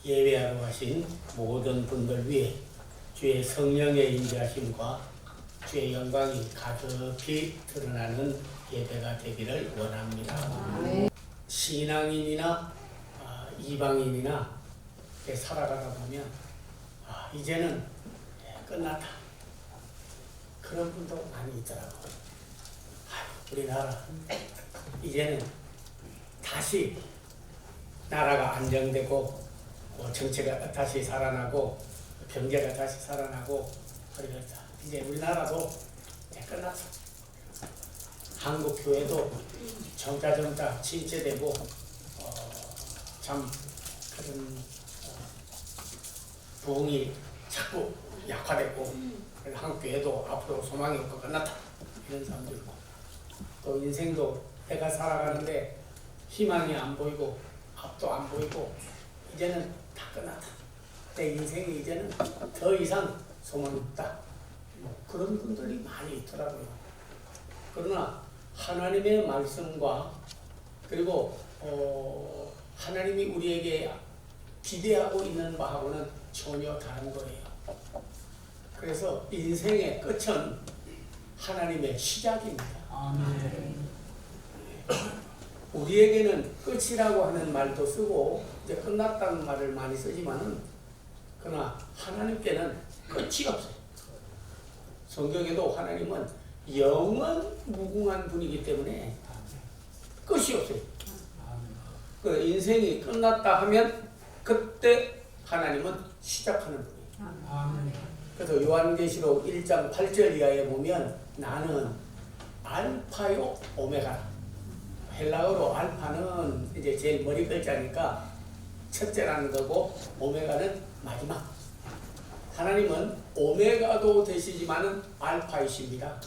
예배하러 가신 모든 분들 위해 주의 성령의 인자하심과 주의 영광이 가득히 드러나는 예배가 되기를 원합니다. 신앙인이나 이방인이나 살아가다 보면 이제는 끝났다, 그런 분도 많이 있더라고요. 우리나라 이제는 다시 나라가 안정되고 정치가 다시 살아나고 경제가 다시 살아나고 그러겠다. 이제 우리나라도 이제 끝났어. 한국 교회도 점차 침체되고 참 그런 부흥이 자꾸 약화되고, 그래서 한국 교회도 앞으로 소망이 없고 끝났다, 이런 사람도 있고, 또 인생도 내가 살아가는데 희망이 안 보이고 앞도 안 보이고 이제는 다 끝났다, 내 인생이 이제는 더 이상 소망이 없다, 그런 분들이 많이 있더라고요. 그러나 하나님의 말씀과 그리고 하나님이 우리에게 기대하고 있는 바하고는 전혀 다른 거예요. 그래서 인생의 끝은 하나님의 시작입니다. 아멘. 우리에게는 끝이라고 하는 말도 쓰고 이제 끝났다는 말을 많이 쓰지만은, 그러나 하나님께는 끝이 없어요. 성경에도 하나님은 영원 무궁한 분이기 때문에 끝이 없어요. 그 인생이 끝났다 하면 그때 하나님은 시작하는 분이에요. 그래서 요한계시록 1장 8절 이하에 보면 나는 알파요 오메가, 헬라어로 알파는 이제 제일 머리 글자니까 첫째라는 거고 오메가는 마지막. 하나님은 오메가도 되시지만은 알파이십니다.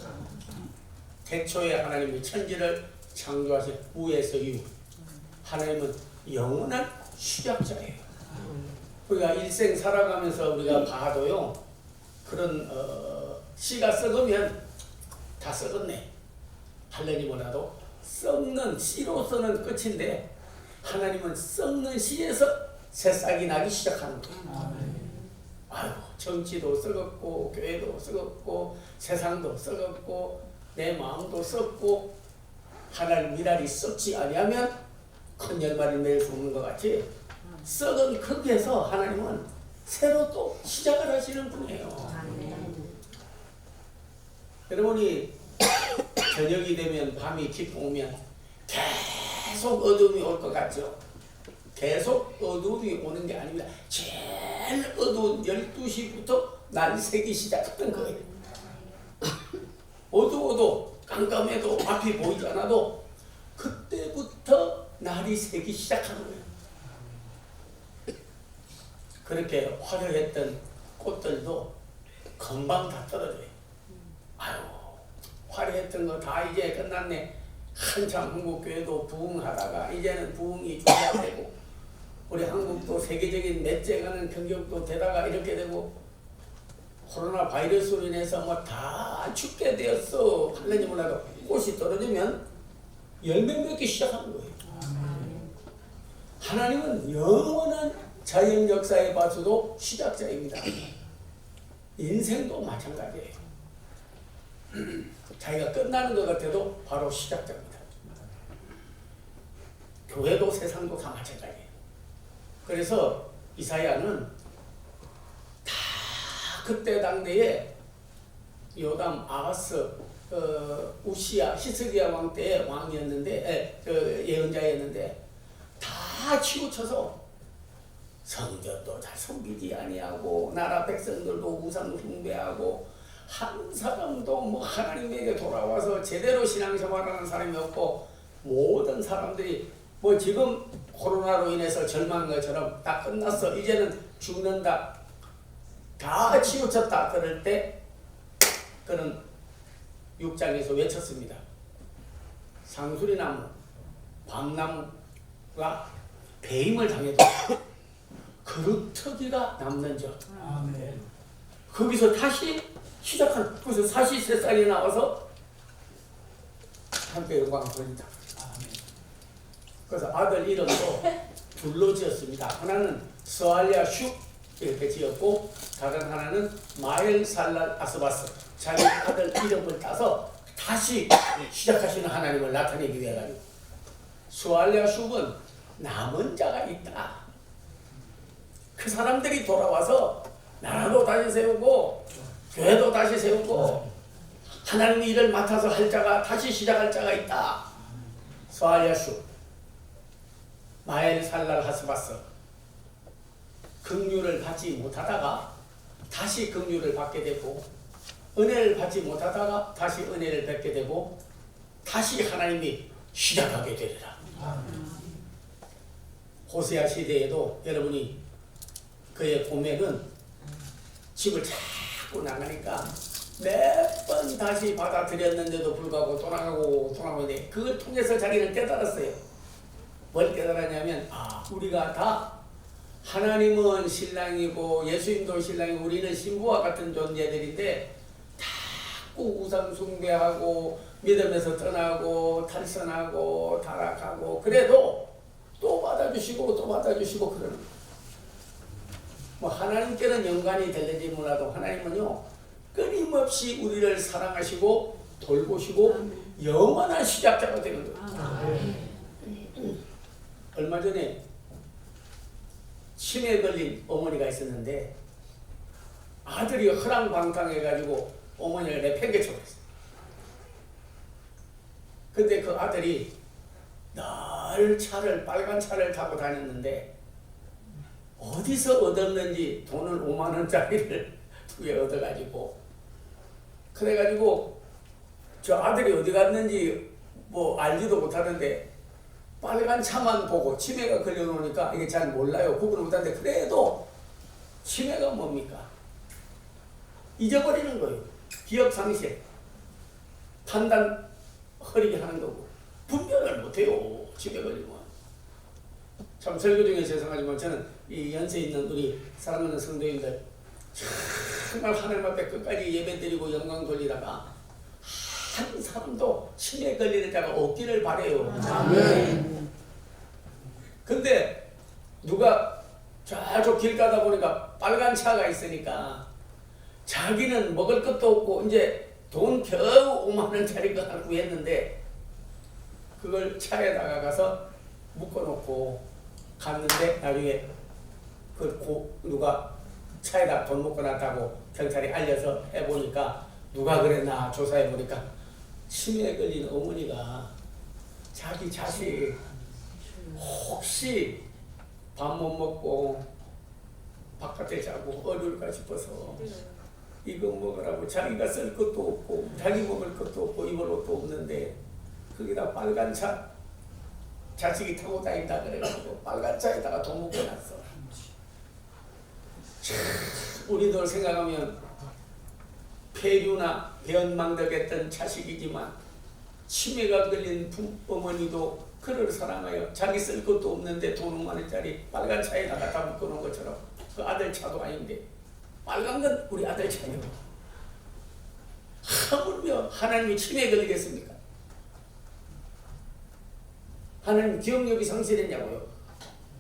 태초에 하나님이 천지를 창조하신 우에서 유. 하나님은 영원한 시작자예요. 우리가 일생 살아가면서 우리가 봐도요, 그런 씨가 썩으면 다 썩었네 하려니 뭐라도 썩는 씨로서는 끝인데, 하나님은 썩는 씨에서 새싹이 나기 시작하는 거예요. 아이고, 정치도 썩었고 교회도 썩었고 세상도 썩었고 내 마음도 썩고 하나님 미랄이 썩지 아니하면 큰 열매를 맺을 수 없는 것 같이, 썩은 거기에서 하나님은 새로 또 시작을 하시는 분이에요. 여러분이 저녁이 되면 밤이 깊고 오면 계속 어둠이 올 것 같죠? 계속 어둠이 오는 게 아닙니다. 제일 어두운 12시부터 날이 새기 시작했던 거예요. 어두워도 깜깜해도 앞이 보이지 않아도 그때부터 날이 새기 시작하는 거예요. 그렇게 화려했던 꽃들도 금방 다 떨어져요. 아유, 화려했던 거 다 이제 끝났네. 한참 한국교회도 부흥하다가 이제는 부흥이 중단되고, 우리 한국도 세계적인 넷째 가는 경력도 되다가 이렇게 되고, 코로나 바이러스로 인해서 뭐 다 죽게 되었어 하려니 몰라도 꽃이 떨어지면 열매 맺기 시작하는 거예요. 하나님은 영원한 자연 역사의 바수도 시작자입니다. 인생도 마찬가지예요. 자기가 끝나는 것 같아도 바로 시작자입니다. 교회도 세상도 다 마찬가지예요. 그래서 이사야는 다 그때 당대에 요담, 아하스, 우시야, 히스기야 왕 때의 왕이었는데, 예언자였는데 다 치우쳐서 성전도 잘 섬기지 아니하고 나라 백성들도 우상 숭배하고 한 사람도 뭐 하나님에게 돌아와서 제대로 신앙생활하는 사람이 없고, 모든 사람들이 뭐 지금 코로나로 인해서 절망한 것처럼 다 끝났어, 이제는 죽는다, 다 치우쳤다, 그럴 때 그는 6장에서 외쳤습니다. 상수리나무, 밤나무가 배임을 당해도 그루터기가 남는즉. 거기서 다시 시작한, 그래서 사시세살이 나와서 함께 영광을 돌린다. 그래서 아들 이름도 둘로 지었습니다. 하나는 스알랴 슉 이렇게 지었고 다른 하나는 마엘 살랄 아스바스 자기 아들 이름을 따서 다시 시작하시는 하나님을 나타내기 위해 가지고 스알랴 슉은 남은 자가 있다. 그 사람들이 돌아와서 나라도 다시 세우고 교회도 다시 세우고 하나님의 일을 맡아서 할 자가 다시 시작할 자가 있다. 스알랴 슉 마엘 살랄 하스바스 긍휼을 받지 못하다가 다시 긍휼을 받게 되고 은혜를 받지 못하다가 다시 은혜를 받게 되고 다시 하나님이 시작하게 되리라. 호세아 시대에도 여러분이 그의 고백은 집을 자꾸 나가니까 몇 번 다시 받아들였는데도 불구하고 돌아가고 있는데 그걸 통해서 자기는 깨달았어요. 뭘 깨달았냐면 우리가 다 하나님은 신랑이고 예수님도 신랑이고 우리는 신부와 같은 존재들인데 자꾸 우상 숭배하고 믿음에서 떠나고 탈선하고 타락하고 그래도 또 받아주시고 또 받아주시고 그러는 뭐 하나님께는 연관이 될는지 몰라도 하나님은요 끊임없이 우리를 사랑하시고 돌보시고 영원한 시작자가 되는 거예요. 얼마 전에 치매에 걸린 어머니가 있었는데 아들이 허랑방탕해가지고 어머니를 내팽개쳐 버렸어요. 근데 그 아들이 늘 빨간 차를 타고 다녔는데 어디서 얻었는지 돈을 5만 원짜리를 2개 얻어가지고 그래가지고 저 아들이 어디 갔는지 뭐 알지도 못하는데 빨간 차만 보고 치매가 걸려놓으니까 이게 잘 몰라요. 구분을 못하는데 그래도 치매가 뭡니까? 잊어버리는 거예요. 기억상실, 판단 흐리게 하는 거고 분별을 못해요. 치매 걸리면. 참 설교 중에 죄송하지만 저는 이 연세 있는 우리 사랑하는 성도님들 정말 하나님 앞에 끝까지 예배드리고 영광 돌리다가 한 사람도 치매 걸리는 자가 없기를 바라요. 아멘. 근데 누가 저쪽 길 가다 보니까 빨간 차가 있으니까 자기는 먹을 것도 없고 이제 돈 겨우 5만 원짜리 거 하나 구했는데 그걸 차에다가 가서 묶어놓고 갔는데 나중에 누가 차에다 돈 묶어놨다고 경찰이 알려서 해보니까 누가 그랬나 조사해보니까 치매에 걸린 어머니가 자기 자식 혹시 밥 못 먹고 바깥에 자고 어려울까 싶어서 이거 먹으라고 자기가 쓸 것도 없고 자기 먹을 것도 없고 입을 옷도 없는데 거기다 빨간 차 자식이 타고 다닌다 그래가지고 빨간 차에다가 돈 묶어놨어. 우리들 생각하면 폐류나 변망덕했던 자식이지만 치매가 걸린 어머니도 그를 사랑하여 자기 쓸 것도 없는데 돈 5만 원짜리 빨간 차에다가 다 묶어놓은 것처럼 그 아들 차도 아닌데 빨간 건 우리 아들 차예요. 하물며 하나님이 치매에 걸리겠습니까? 하나님 기억력이 상실했냐고요?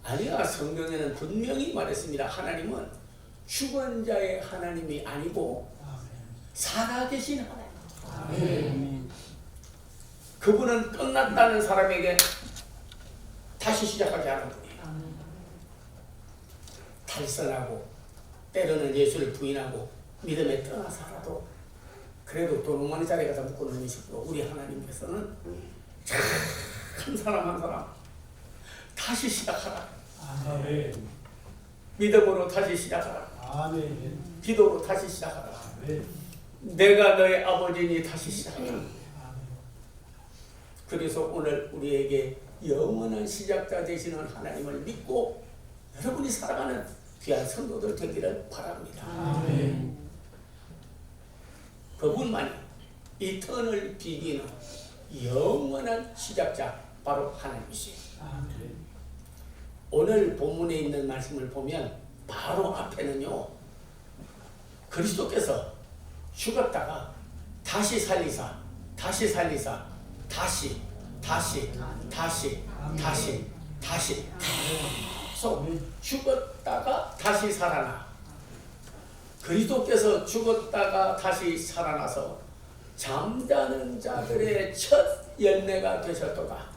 아니야. 성경에는 분명히 말했습니다. 하나님은 죽은 자의 하나님이 아니고 살아계신 하나님. 그분은 끝났다는 사람에게 다시 시작하지 않은 분이에요. 탈선하고 때로는 예수를 부인하고 믿음에 떠나 살아도 그래도 돈 5만 원짜리 갖다 묶어놓는 식으로 우리 하나님께서는 한 사람 한 사람 다시 시작하라. 아멘. 믿음으로 다시 시작하라. 아멘. 기도로 다시 시작하라. 아멘. 내가 너의 아버지니 다시 시작하라. 그래서 오늘 우리에게 영원한 시작자 되시는 하나님을 믿고 여러분이 살아가는 귀한 성도들 되기를 바랍니다. 아멘. 그분만이 이터널 비기는 영원한 시작자 바로 하나님이시에요. 아멘. 오늘 본문에 있는 말씀을 보면 바로 앞에는요 그리스도께서 죽었다가 다시 살리사 다시 계속 죽었다가 다시 살아나. 그리스도께서 죽었다가 다시 살아나서 잠자는 자들의 첫 열매가 되셨도다.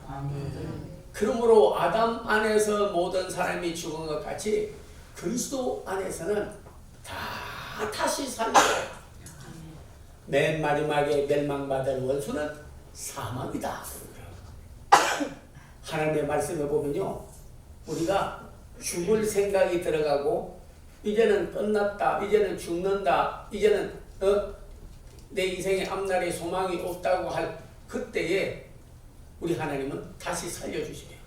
그러므로 아담 안에서 모든 사람이 죽은 것 같이 그리스도 안에서는 다 다시 살려요. 맨 마지막에 멸망받을 원수는 사망이다. 하나님의 말씀을 보면요, 우리가 죽을 생각이 들어가고 이제는 끝났다, 이제는 죽는다, 이제는 내 인생의 앞날에 소망이 없다고 할 그때에 우리 하나님은 다시 살려주시게요.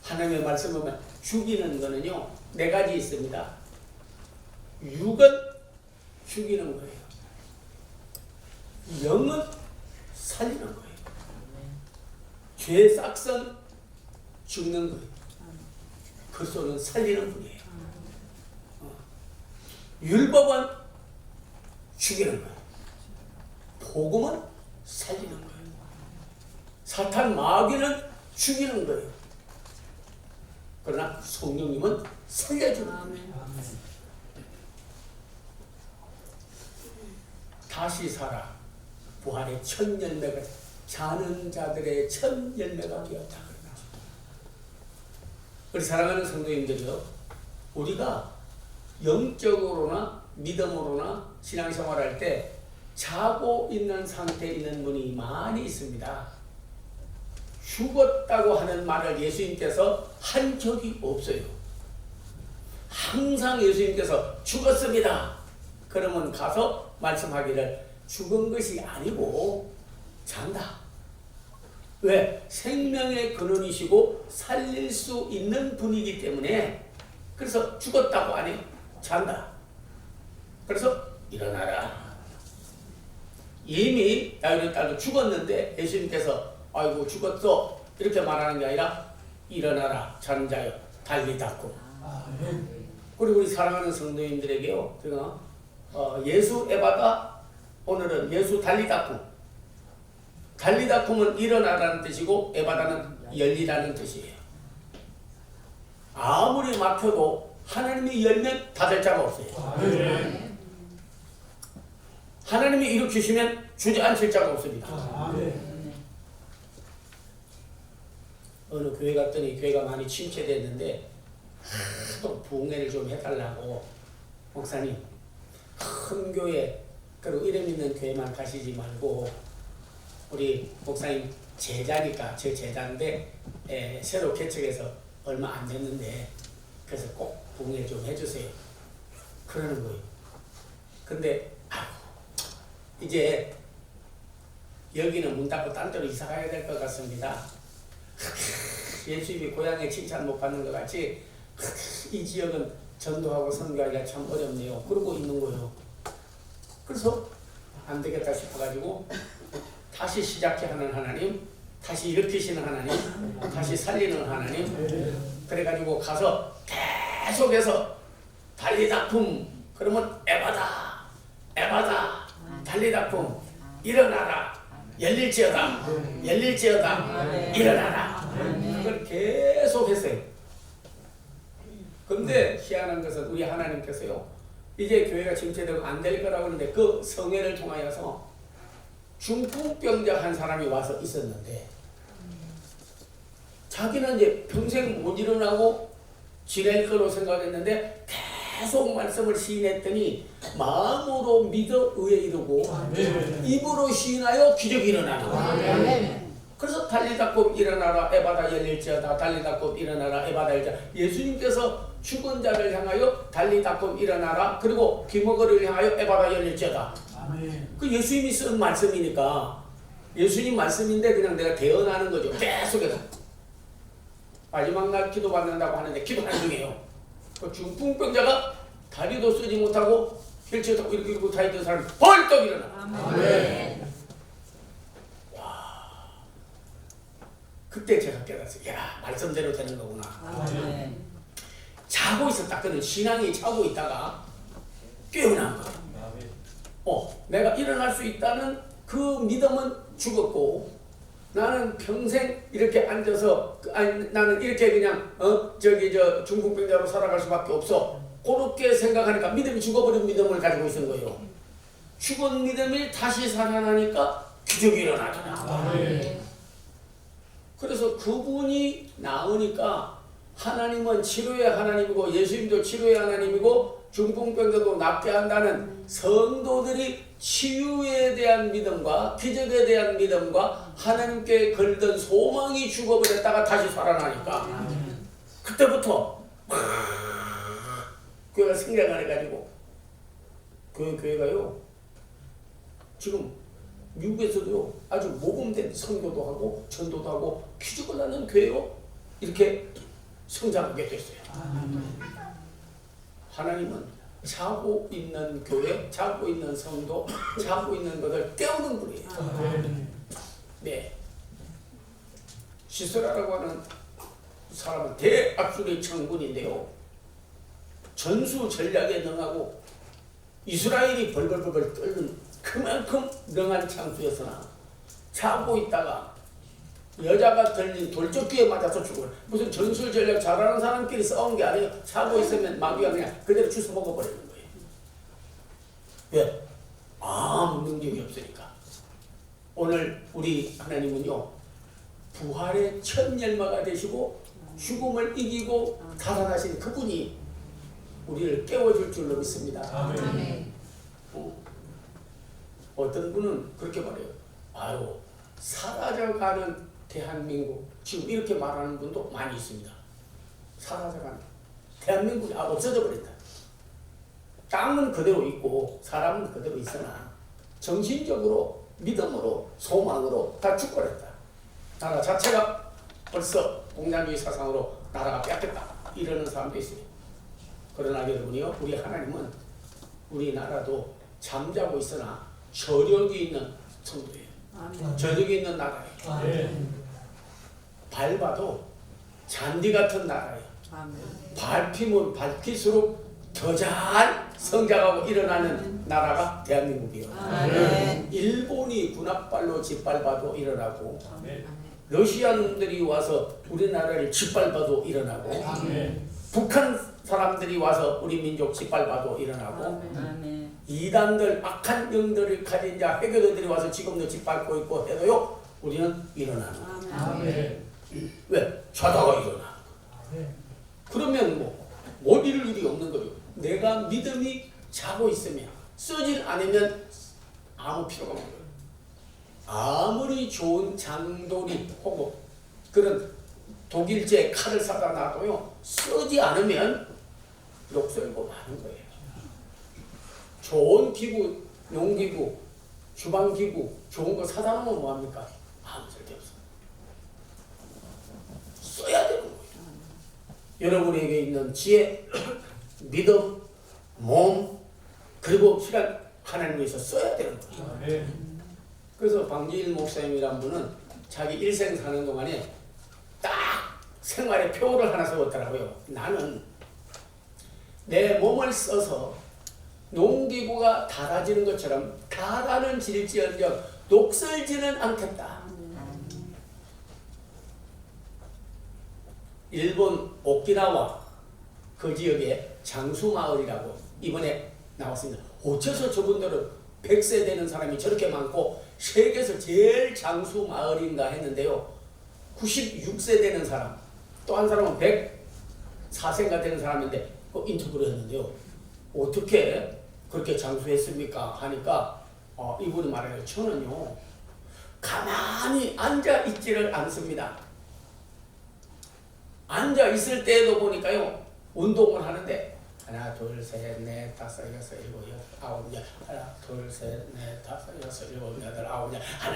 하나님의 말씀을 보면 죽이는 거는요 네 가지 있습니다. 육은 죽이는 거예요. 영은 살리는 거예요. 죄의 싹은 죽는 거예요. 그리스도는 살리는 분이에요. 율법은 죽이는 거예요. 복음은 살리는 거예요. 사탄 마귀는 죽이는 거예요. 그러나 성령님은 살려주는 거예요. 다시 살아. 부활의 첫 열매가, 자는 자들의 첫 열매가 되었다. 우리 사랑하는 성도님들이요, 우리가 영적으로나 믿음으로나 신앙생활할 때 자고 있는 상태에 있는 분이 많이 있습니다. 죽었다고 하는 말을 예수님께서 한 적이 없어요. 항상 예수님께서 죽었습니다. 그러면 가서 말씀하기를 죽은 것이 아니고 잔다. 왜? 생명의 근원이시고 살릴 수 있는 분이기 때문에. 그래서 죽었다고 안 해요. 잔다. 그래서 일어나라. 이미 다윗의 딸도 죽었는데 예수님께서 아이고 죽었어 이렇게 말하는 게 아니라 일어나라 자는 자여 달리 닦고. 그리고 우리 사랑하는 성도님들에게요, 제가 예수 에바다, 오늘은 예수 달리 닦고. 달리 닦으면 일어나라는 뜻이고 에바다는 열리라는 뜻이에요. 아무리 막혀도 하나님이 열면 닫을 자가 없어요. 하나님이 일으키시면 주저앉힐 자가 없습니다. 어느 교회 갔더니 교회가 많이 침체됐는데 또 부흥회를 좀 해달라고, 목사님 큰 교회, 그리고 이름 있는 교회만 가시지 말고 우리 목사님 제자니까, 제 제자인데 새로 개척해서 얼마 안 됐는데 그래서 꼭 부흥회 좀 해주세요 그러는 거예요. 근데 이제 여기는 문 닫고 딴 데로 이사 가야 될 것 같습니다. 예수님이 고향에 칭찬 못 받는 것 같이 이 지역은 전도하고 선교하기가 참 어렵네요. 그러고 있는 거예요. 그래서 안 되겠다 싶어가지고 다시 시작해 하는 하나님, 다시 일으키시는 하나님, 다시 살리는 하나님, 그래가지고 가서 계속해서 달리다품, 그러면 에바다, 에바다, 달리다품, 일어나라, 열릴지어다, 열릴지어다, 일어나라. 그걸 계속 했어요. 근데 희한한 것은 우리 하나님께서요, 이제 교회가 침체되고 안 될 거라고 하는데 그 성회를 통하여서 중풍병자 한 사람이 와서 있었는데 자기는 이제 평생 못 일어나고 지낼 거로 생각했는데 계속 말씀을 시인했더니 마음으로 믿어 의에 이르고 입으로 시인하여 기적이 일어나는. 그래서 달리다곱 일어나라 에바다 열릴지어다, 달리다곱 일어나라 에바다 열자. 예수님께서 죽은 자를 향하여 달리다곱 일어나라, 그리고 기머거리를 향하여 에바다 열릴지어다. 그 예수님이 쓴 말씀이니까 예수님 말씀인데 그냥 내가 대언하는 거죠. 계속해서 마지막 날 기도 받는다고 하는데 기도하는 중이에요. 그 중풍병자가 다리도 쓰지 못하고 휠체어 타고 이렇게 이러고 다니던 사람이 벌떡 일어나. 와, 그때 제가 깨달았어요. 야, 말씀대로 되는 거구나. 자고 있었다. 신앙이 자고 있다가 깨어난 거예요. 내가 일어날 수 있다는 그 믿음은 죽었고 나는 평생 이렇게 앉아서 아니 나는 이렇게 그냥 중국 병자로 살아갈 수밖에 없어. 그렇게 생각하니까 믿음이 죽어버린 믿음을 가지고 있는 거예요. 죽은 믿음이 다시 살아나니까 기적이 일어나잖아. 그래서 그분이 나으니까 하나님은 치료의 하나님이고 예수님도 치료의 하나님이고 중풍병자도 낫게 한다는 성도들이 치유에 대한 믿음과 기적에 대한 믿음과 하나님께 걸던 소망이 죽어버렸다가 다시 살아나니까 그때부터 교회가 생각을 해가지고 그 교회가요 지금 미국에서도요 아주 모범된 선교도 하고 전도도 하고 기적을 하는 교회로 이렇게 성장하게 됐어요. 하나님은 자고 있는 교회, 자고 있는 성도, 자고 있는 것을 깨우는 분이에요. 네. 시스라라고 하는 사람은 대압술의 청군인데요. 전수 전략에 능하고 이스라엘이 벌벌벌 끓는 그만큼 능한 창수였으나 자고 있다가 여자가 들린 돌적기에 맞아서 죽어요. 무슨 전술 전략 잘하는 사람끼리 싸운 게 아니에요. 자고 있으면 마귀가 그냥 그대로 주워 먹어버리는 거예요. 왜? 아무 능력이 없으니까. 오늘 우리 하나님은요 부활의 첫 열마가 되시고 죽음을 이기고 살아나신 그분이 우리를 깨워줄 줄로 믿습니다. 아멘. 어떤 분은 그렇게 말해요. 아유 사라져가는 대한민국 지금 이렇게 말하는 분도 많이 있습니다. 사라져가는 대한민국이 없어져 버린다. 땅은 그대로 있고 사람은 그대로 있으나 정신적으로 믿음으로 소망으로 다 죽어버렸다. 나라 자체가 벌써 공산주의 사상으로 나라가 뺏겼다 이러는 사람도 있어요. 그러나 여러분이요 우리 하나님은 우리나라도 잠자고 있으나 저력이 있는 성도예요. 저력이 있는 나라예요. 밟아도 잔디 같은 나라예요. 밟히면 밟힐수록 더 잘 성장하고 일어나는 나라가 대한민국이에요. 일본이 군합발로 짓밟아도 일어나고 러시아놈들이 와서 우리나라를 짓밟아도 일어나고 북한 사람들이 와서 우리 민족 짓밟아도 일어나고 이단들 악한 영들을 가진 자 해교도들이 와서 지금도 짓밟고 있고 해도요 우리는 일어나는 왜? 자다가 일어나. 그러면 못 이룰 일이 없는 거죠. 내가 믿음이 자고 있으면 쓰질 않으면 아무 필요가 없는 거예요. 아무리 좋은 장돌이 혹은 그런 독일제 칼을 사다 놔도요 쓰지 않으면 욕설고 마는 거예요. 좋은 기구, 농기구, 주방기구 좋은 거 사다 놓으면 뭐합니까? 아무 쓸데 없어. 써야 되는 거예요. 여러분에게 있는 지혜, 믿음, 몸 그리고 시간 하나님 위해서 써야 되는 거예요. 그래서 방지일 목사님이란 분은 자기 일생 사는 동안에 딱 생활의 표를 하나 세웠더라고요. 나는 내 몸을 써서 농기구가 닳아지는 것처럼 닳아는 질지언정 녹슬지는 않겠다. 일본 오키나와 그 지역에 장수마을이라고 이번에 나왔습니다. 어째서 저분들은 100세 되는 사람이 저렇게 많고 세계에서 제일 장수마을인가 했는데요. 96세 되는 사람 또 한 사람은 104세가 되는 사람인데 인터뷰를 했는데요. 어떻게 그렇게 장수했습니까? 하니까 이분이 말해요. 저는요 가만히 앉아 있지를 않습니다. 앉아 있을 때에도 보니까요 운동을 하는데 하나 둘 셋 넷 다섯 여섯 일곱 여덟 아홉 열 하나 둘 셋 넷 다섯 여섯 일곱 여덟 아홉 열 하나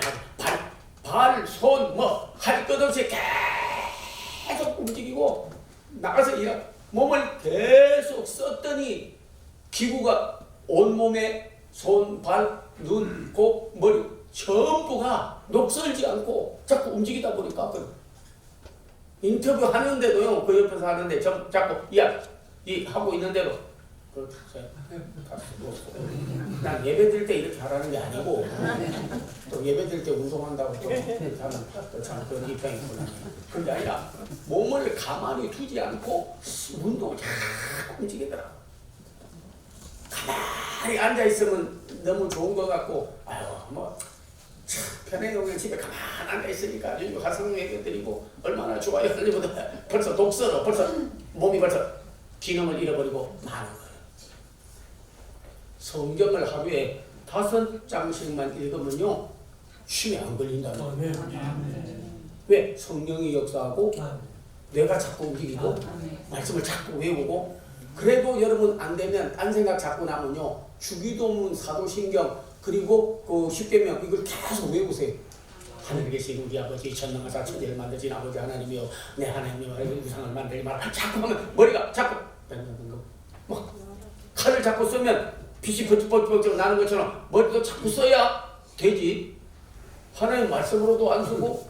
발 손 뭐 할 것 없이 계속 움직이고 나가서 몸을 계속 썼더니 기구가 온몸에 손, 발, 눈, 목, 머리 전부가 녹슬지 않고 자꾸 움직이다 보니까 인터뷰 하는데도요 그 옆에서 하는데 자꾸 이 하고 있는데도 난 예배 드릴 때 이렇게 하라는 게 아니고 또 예배 드릴 때 운동한다고 또 하는 참 그런 입장이구나. 그게 아니라 몸을 가만히 두지 않고 운동을 자꾸 움직이더라. 가만히 앉아 있으면 너무 좋은 것 같고 아유 뭐 편하게 그냥 집에 가만히 앉아 있으니까 아주 가성 예배 드리고 얼마나 좋아요. 벌써 독서로 벌써 몸이 벌써 기능을 잃어버리고 마는 거예요. 성경을 하루에 5장씩만 읽으면요 쉼에 안 걸린다는 거예요. 왜? 성령이 역사하고 뇌가 자꾸 움직이고 말씀을 자꾸 외우고 그래도 여러분 안 되면 딴 생각 자꾸 나면요 주기도문, 사도신경 그리고 그 십계명 이걸 계속 외우세요. 하늘에 계신 우리 아버지 전능하사 천지를 만드신 아버지 하나님이여 내 하나님이여 우상을 만들지 마라. 자꾸 하면 머리가 자꾸 막 칼을 자꾸 쓰면 빛이 번쩍번쩍 나는 것처럼 머리도 자꾸 써야 되지. 하나님 말씀으로도 안 쓰고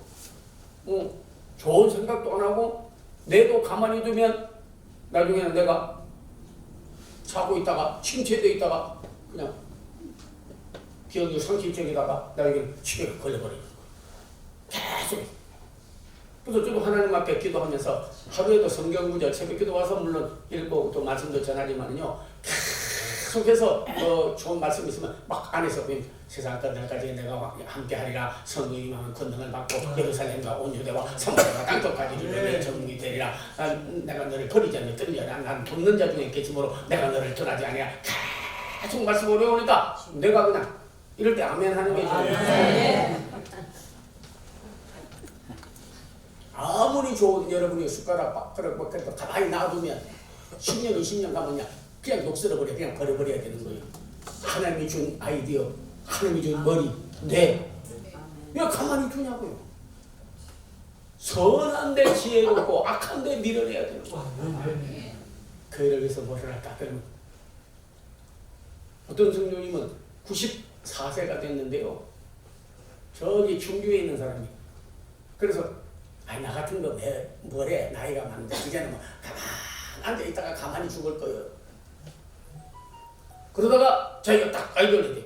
좋은 생각도 안 하고 뇌도 가만히 두면 나중에는 내가 자고 있다가 침체되어 있다가 그냥 기억이 상실증에다가 나에게 치매가 걸려버리는 거예요. 계속. 그래서 저도 하나님 앞에 기도하면서 하루에도 성경 구절 새벽 기도 와서 물론 읽고 또 말씀도 전하지만요 계속해서 좋은 말씀 있으면 막 안에서 세상 끝날까지 내가 함께하리라 성령이 임하는 권능을 받고 예루살렘과 온 유대와 사마리아와 땅끝까지 이르러 정복이 되리라. 내가 너를 버리지 않는 떨리지 않아. 난 돕는 자 중에 있겠지므로 내가 너를 떠나지 아니야. 계속 말씀 어려우니까 내가 그냥 이럴 때 아멘 하는 게 좋아요. 아무리 좋은 여러분이 숟가락 밥그릇 먹겠다 가만히 놔두면 10년 20년 가면 그냥 녹슬어버려. 그냥 버려버려야 되는 거예요. 하나님이 준 아이디어 하나님이 준 머리 뇌 왜 가만히 두냐고요. 선한 데 지혜롭고 악한 데 밀어내야 되는 거예요. 그 애를 위해서 뭐를 할까? 그러면 어떤 성도님은 94세가 됐는데요 저기 중주에 있는 사람이 그래서 아니 나 같은 거 뭐래 나이가 많은데 이제는 뭐 가만히 앉아있다가 가만히 죽을 거예요. 그러다가 자기가 딱 아이디어를 내.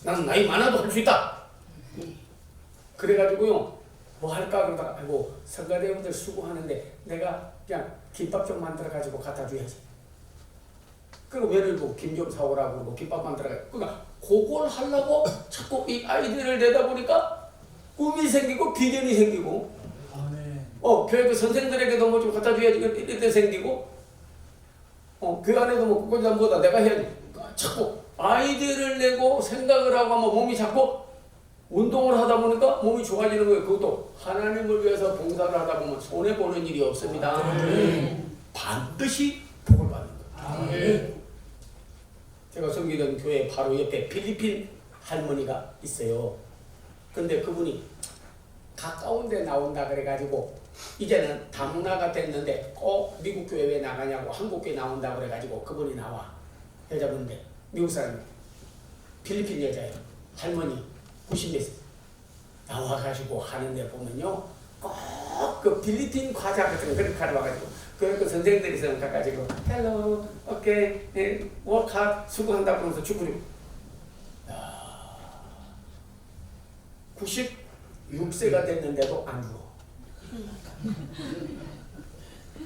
나는 나이 많아도 할 수 있다. 그래가지고요 뭐 할까 그러다가 아이고 성가대원들 수고하는데 내가 그냥 김밥 좀 만들어가지고 갖다 줘야지. 그리고 예를 들고 김 좀 사오라고 그러고 김밥 만들어가지고 그러니까 그걸 하려고 자꾸 이 아이디어를 내다 보니까 꿈이 생기고 비전이 생기고 교회 선생들에게도 뭐 좀 갖다 줘야지 이때 생기고 그 안에도 뭐 그거보다 내가 해야지. 자꾸 아이디어를 내고 생각을 하고 하면 몸이 자꾸 운동을 하다 보니까 몸이 좋아지는 거예요. 그것도 하나님을 위해서 봉사를 하다 보면 손해보는 일이 없습니다. 반드시 복을 받는 거예요. 제가 섬기던 교회 바로 옆에 필리핀 할머니가 있어요. 근데 그분이 가까운 데 나온다 그래가지고 이제는 다문화가 됐는데 꼭 미국 교회 왜 나가냐고 한국 교회 나온다 그래가지고 그분이 나와. 여자분인데 미국 사람이 필리핀 여자예요. 할머니 90몇 세 나와가지고 하는데 보면요 꼭 그 필리핀 과자 같은 거 그렇게 가져와가지고 그 선생들이 있으면 가가지고 헬로 오케이 워크 수고한다고 하면서 주부님 96세가 됐는데도 안 죽어.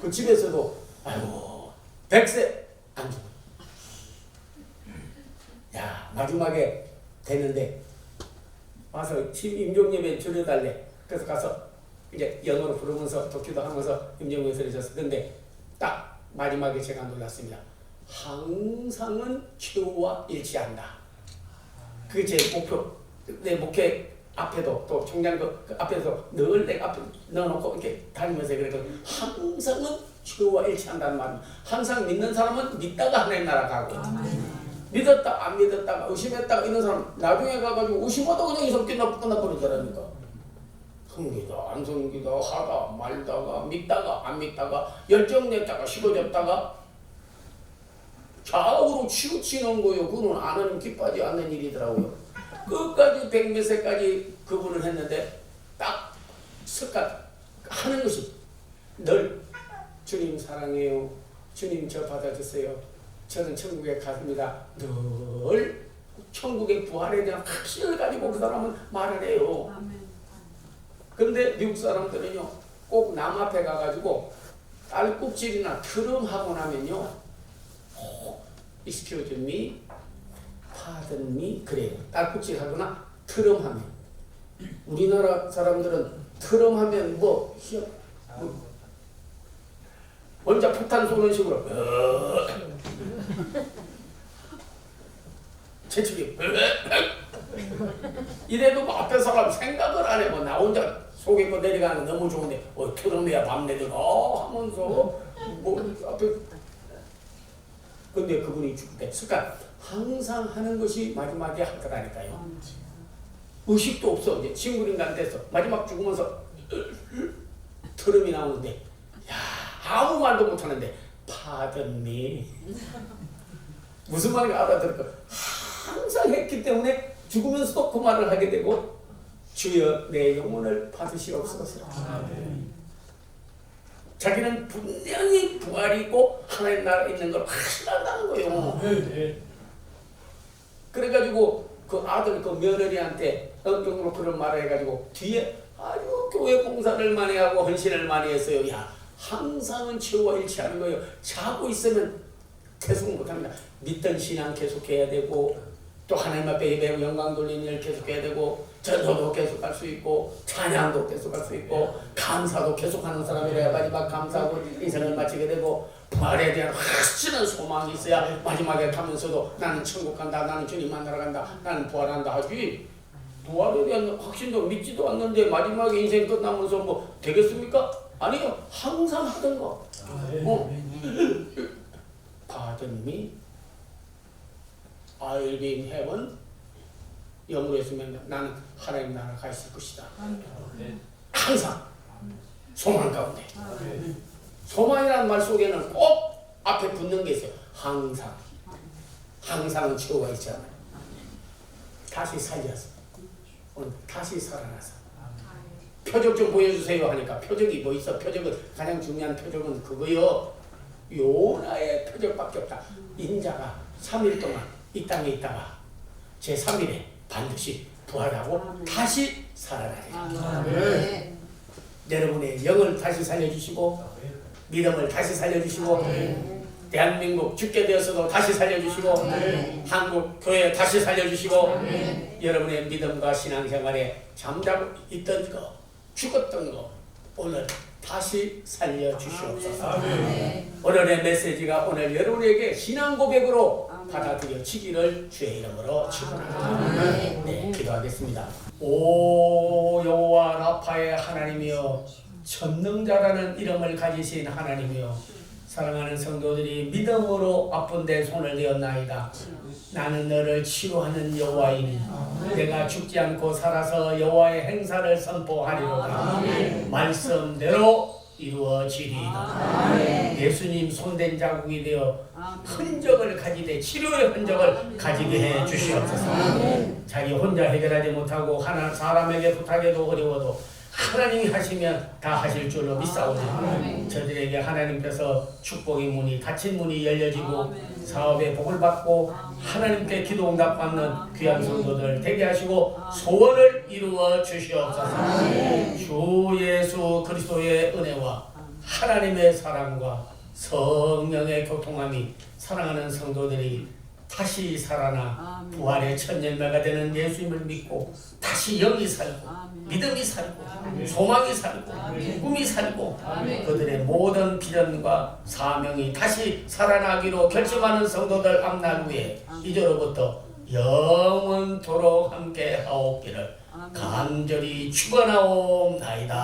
그 집에서도 아이고 100세 안 죽어. 야 마지막에 됐는데 와서 임종예배 줄여달래. 그래서 가서 이제 영어로 부르면서 독기도 하면서 임종예배를 줬어. 근데 딱 마지막에 제가 놀랐습니다. 항상은 최후와 일치한다. 그게 제 목표. 내 목회 앞에도 또 총장 그 앞에서 늘 내가 앞에 넣어놓고 이렇게 다니면서 그랬거든. 항상은 최후와 일치한다는 말은 항상 믿는 사람은 믿다가 하나님 나라 가고 믿었다 안 믿었다가 의심했다가 이런 사람 나중에 가가지고 의심하다 그냥 이성 끝나버리더라니까. 섬기다 안 섬기다 하다 말다가 믿다가 안 믿다가 열정냈다가 식어졌다가 좌우로 치우치는 거예요. 그는 하나님 기뻐하지 않는 일이더라고요. 끝까지 100몇 세까지 그분을 했는데 딱 습관 하는 것이 늘 주님 사랑해요. 주님 저 받아주세요. 저는 천국에 갔습니다. 늘 천국의 부활에 대한 확신을 가지고 그 사람은 말을 해요. 근데 미국 사람들은요, 꼭 남 앞에 가가지고 딸꾹질이나 트름하고 나면요, excuse me, pardon me 그래요. 딸꾹질하거나 트름하면. 우리나라 사람들은 트름하면 뭐 혼자 폭탄 쏘는 식으로 채찍이 이래도 뭐 앞에 사람 생각을 안 해. 뭐 나 혼자 속에 거 내려가는 거 너무 좋은데 트름해야 밤내들 하면서 뭐 앞에. 근데 그분이 죽을 때 그러니까 항상 하는 것이 마지막에 할 거라니까요. 의식도 없어. 이제 친구인간 됐어. 마지막 죽으면서 트름이 나오는데 야 아무 말도 못하는데 pardon me 무슨 말인지 알아들을까. 항상 했기 때문에 죽으면서도 그 말을 하게 되고 주여 내 영혼을 받으시옵소서. 자기는 분명히 부활이고 하나님 나라에 있는 걸 확신한다는 거예요. 그래가지고 그 아들 그 며느리한테 영으로 그런 말을 해가지고 뒤에 아주 교회 봉사를 많이 하고 헌신을 많이 했어요. 야 항상은 최후와 일치하는 거예요. 자고 있으면 계속 못합니다. 믿던 신앙 계속해야 되고 또 하나님 앞에 예배하고 영광 돌리는 일 계속해야 되고 전도도 계속할 수 있고 찬양도 계속할 수 있고 감사도 계속하는 사람이라야 마지막 감사하고 인생을 마치게 되고 부활에 대한 확실한 소망이 있어야 마지막에 가면서도 나는 천국 간다, 나는 주님 만나러 간다, 나는 부활한다 하지. 부활에 대한 확신도 믿지도 않는데 마지막에 인생 끝나면서 뭐 되겠습니까? 아니요. 항상 하던 거. Pardon me, I'll be in heaven. 영으로 했으면 나는 하나님 나라 가 있을 것이다. 항상 소망 가운데. 소망이라는 말 속에는 꼭 앞에 붙는 게 있어요. 항상. 항상은 최후가 있잖아요. 다시 살려서 오늘 다시 살아나서 표적 좀 보여주세요 하니까 표적이 뭐 있어? 표적은 가장 중요한 표적은 그거요. 요나의 표적밖에 없다. 인자가 3일 동안 이 땅에 있다가 제3일에 반드시 부활하고 다시 살아나리라. 여러분의 영을 다시 살려주시고 믿음을 다시 살려주시고 대한민국 죽게 되었어도 다시 살려주시고 한국 교회 다시 살려주시고 여러분의 믿음과 신앙생활에 잠자고 있던 거 죽었던 거 오늘 다시 살려주시옵소서. 오늘의 메시지가 오늘 여러분에게 신앙 고백으로 받아들여지기를 주의 이름으로 축원합니다. 네, 기도하겠습니다. 오 여호와 라파의 하나님이여 전능자라는 이름을 가지신 하나님이여 사랑하는 성도들이 믿음으로 아픈 데 손을 대었나이다. 나는 너를 치유하는 여호와이니 내가 죽지 않고 살아서 여호와의 행사를 선포하리로다. 말씀대로 이루어지리이다. 예수님 손댄 자국이 되어 흔적을 가지되 치료의 흔적을 가지게 해 주시옵소서. 자기 혼자 해결하지 못하고 하나 사람에게 부탁해도 어려워도 하나님이 하시면 다 하실 줄로 믿사오니 저들에게 하나님께서 축복의 문이 닫힌 문이 열려지고 사업에 복을 받고 하나님께 기도 응답 받는 귀한 성도들 되게 하시고 소원을 이루어 주시옵소서. 주 예수 그리스도의 은혜와 하나님의 사랑과 성령의 교통함이 사랑하는 성도들이 다시 살아나 부활의 첫 열매가 되는 예수님을 믿고 다시 영이 살고 믿음이 살고 소망이 살고 꿈이 살고 그들의 모든 비전과 사명이 다시 살아나기로 결심하는 성도들 앞날 후에 이제로부터 영원토록 함께 하옵기를 간절히 축원하옵나이다.